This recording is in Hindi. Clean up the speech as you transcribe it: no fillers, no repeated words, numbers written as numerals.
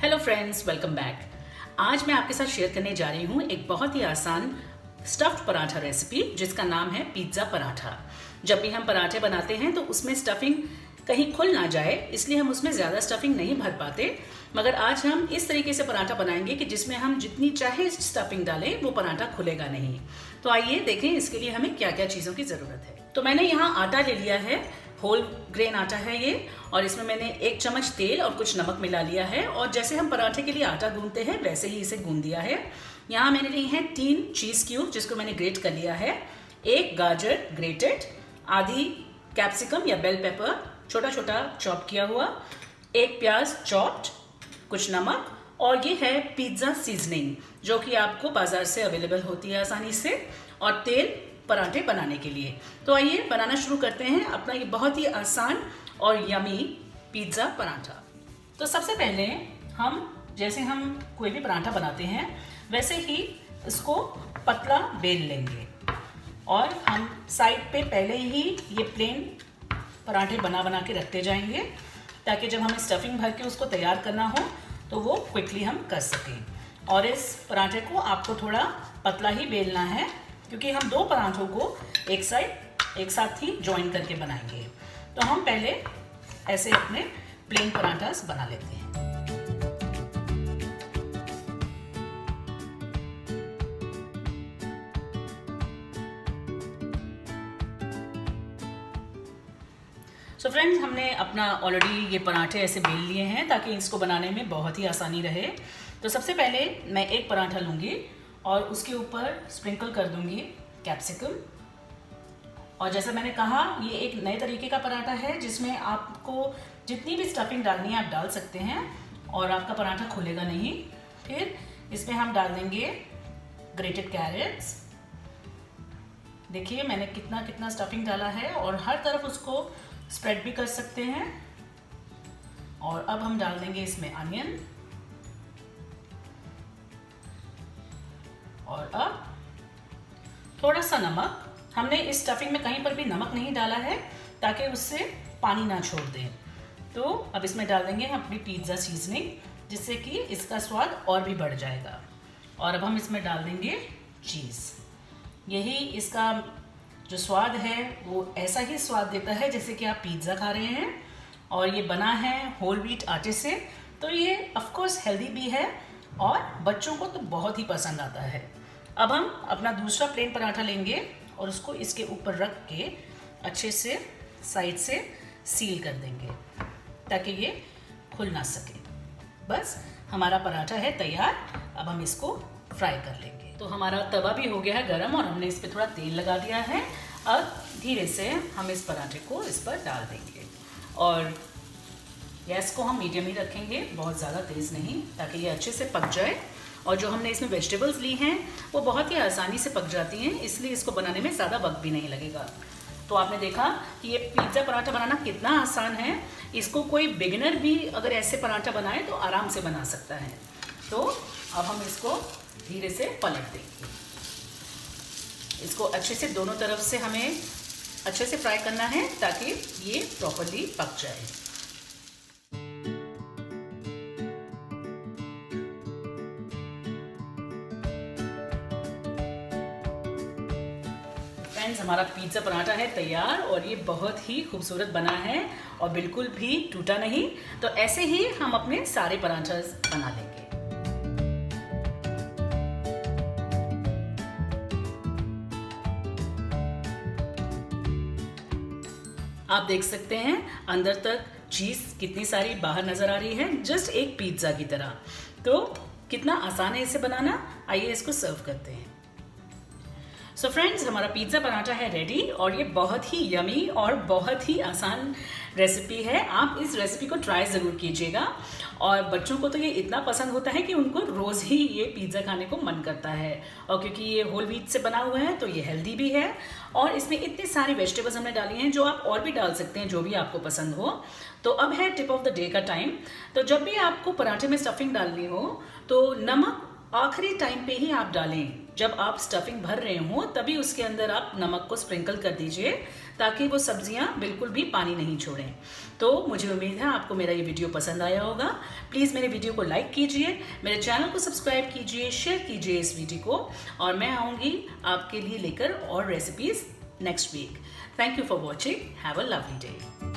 Hello friends, welcome back. आज मैं आपके साथ शेयर करने जा रही हूँ एक बहुत ही आसान स्टफ्ड पराठा रेसिपी जिसका नाम है पिज्ज़ा पराठा। जब भी हम पराठे बनाते हैं तो उसमें स्टफिंग कहीं खुल ना जाए, इसलिए हम उसमें ज़्यादा स्टफिंग नहीं भर पाते। मगर आज हम इस तरीके से पराठा बनाएंगे कि जिसमें हम जितनी चाहे स्टफिंग डालें वो पराठा खुलेगा नहीं। तो आइए देखें इसके लिए हमें क्या क्या चीज़ों की ज़रूरत है। तो मैंने यहाँ आटा ले लिया है, होल ग्रेन आटा है ये, और इसमें मैंने 1 चम्मच तेल और कुछ नमक मिला लिया है। और जैसे हम पराठे के लिए आटा गूंथते हैं वैसे ही इसे गूंथ दिया है। यहाँ मैंने ली है 3 चीज़ क्यूब जिसको मैंने ग्रेट कर लिया है, 1 गाजर ग्रेटेड, आधी कैप्सिकम या बेल पेपर छोटा छोटा चॉप किया हुआ, 1 प्याज चॉप्ड, कुछ नमक, और ये है पिज्ज़ा सीजनिंग जो कि आपको बाज़ार से अवेलेबल होती है आसानी से, और तेल पराठे बनाने के लिए। तो आइए बनाना शुरू करते हैं अपना ये बहुत ही आसान और यमी पिज्ज़ा पराठा। तो सबसे पहले जैसे हम कोई भी पराठा बनाते हैं वैसे ही इसको पतला बेल लेंगे, और हम साइड पे पहले ही ये प्लेन पराठे बना के रखते जाएंगे ताकि जब हमें स्टफिंग भर के उसको तैयार करना हो तो वो क्विकली हम कर सकें। और इस पराठे को आपको थोड़ा पतला ही बेलना है क्योंकि हम 2 पराठों को एक साथ ही ज्वाइन करके बनाएंगे। तो हम पहले ऐसे अपने प्लेन पराठास बना लेते हैं। सो फ्रेंड्स, हमने अपना ऑलरेडी ये पराठे ऐसे बेल लिए हैं ताकि इसको बनाने में बहुत ही आसानी रहे। तो सबसे पहले मैं एक पराठा लूँगी और उसके ऊपर स्प्रिंकल कर दूँगी कैप्सिकम। और जैसा मैंने कहा, ये एक नए तरीके का पराठा है जिसमें आपको जितनी भी स्टफिंग डालनी है आप डाल सकते हैं और आपका पराठा खुलेगा नहीं। फिर इसमें हम डाल देंगे ग्रेटेड कैरेट्स। देखिए मैंने कितना स्टफिंग डाला है, और हर तरफ उसको स्प्रेड भी कर सकते हैं। और अब हम डाल देंगे इसमें अनियन, और अब थोड़ा सा नमक। हमने इस स्टफिंग में कहीं पर भी नमक नहीं डाला है ताकि उससे पानी ना छोड़ दें। तो अब इसमें डाल देंगे हम अपनी पिज्ज़ा सीजनिंग जिससे कि इसका स्वाद और भी बढ़ जाएगा। और अब हम इसमें डाल देंगे चीज़। यही इसका जो स्वाद है वो ऐसा ही स्वाद देता है जैसे कि आप पिज़्ज़ा खा रहे हैं। और ये बना है होल व्हीट आटे से, तो ये ऑफ कोर्स हेल्दी भी है और बच्चों को तो बहुत ही पसंद आता है। अब हम अपना दूसरा प्लेन पराठा लेंगे और उसको इसके ऊपर रख के अच्छे से साइड से सील कर देंगे ताकि ये खुल ना सके। बस हमारा पराठा है तैयार। अब हम इसको फ्राई कर लेंगे। तो हमारा तवा भी हो गया है गरम और हमने इस पर थोड़ा तेल लगा दिया है। अब धीरे से हम इस पराठे को इस पर डाल देंगे, और गैस को हम मीडियम ही रखेंगे, बहुत ज़्यादा तेज़ नहीं, ताकि ये अच्छे से पक जाए। और जो हमने इसमें वेजिटेबल्स ली हैं वो बहुत ही आसानी से पक जाती हैं, इसलिए इसको बनाने में ज़्यादा वक्त भी नहीं लगेगा। तो आपने देखा कि ये पिज़्ज़ा पराठा बनाना कितना आसान है। इसको कोई बिगिनर भी अगर ऐसे पराठा बनाए तो आराम से बना सकता है। तो अब हम इसको धीरे से पलट देंगे। इसको अच्छे से दोनों तरफ से हमें अच्छे से फ्राई करना है ताकि ये प्रॉपर्ली पक जाए। फ्रेंड्स, हमारा पिज़्ज़ा पराठा है तैयार और ये बहुत ही खूबसूरत बना है और बिल्कुल भी टूटा नहीं। तो ऐसे ही हम अपने सारे पराठा बना लेंगे। आप देख सकते हैं अंदर तक चीज़ कितनी सारी बाहर नज़र आ रही है, जस्ट एक पिज़्ज़ा की तरह। तो कितना आसान है इसे बनाना। आइए इसको सर्व करते हैं। सो फ्रेंड्स, हमारा पिज़्ज़ा पराठा है रेडी, और ये बहुत ही यमी और बहुत ही आसान रेसिपी है। आप इस रेसिपी को ट्राई ज़रूर कीजिएगा। और बच्चों को तो ये इतना पसंद होता है कि उनको रोज़ ही ये पिज़्ज़ा खाने को मन करता है। और क्योंकि ये होल व्हीट से बना हुआ है तो ये हेल्दी भी है, और इसमें इतनी सारी वेजिटेबल्स हमने डाली हैं जो आप और भी डाल सकते हैं जो भी आपको पसंद हो। तो अब है टिप ऑफ द डे का टाइम। तो जब भी आपको पराठे में स्टफिंग डालनी हो तो नमक आखिरी टाइम पे ही आप डालें, जब आप स्टफिंग भर रहे हो तभी उसके अंदर आप नमक को स्प्रिंकल कर दीजिए ताकि वो सब्जियां बिल्कुल भी पानी नहीं छोड़ें। तो मुझे उम्मीद है आपको मेरा ये वीडियो पसंद आया होगा। प्लीज़ मेरे वीडियो को लाइक कीजिए, मेरे चैनल को सब्सक्राइब कीजिए, शेयर कीजिए इस वीडियो को, और मैं आऊँगी आपके लिए लेकर और recipes next week. Thank you for watching. Have a lovely day.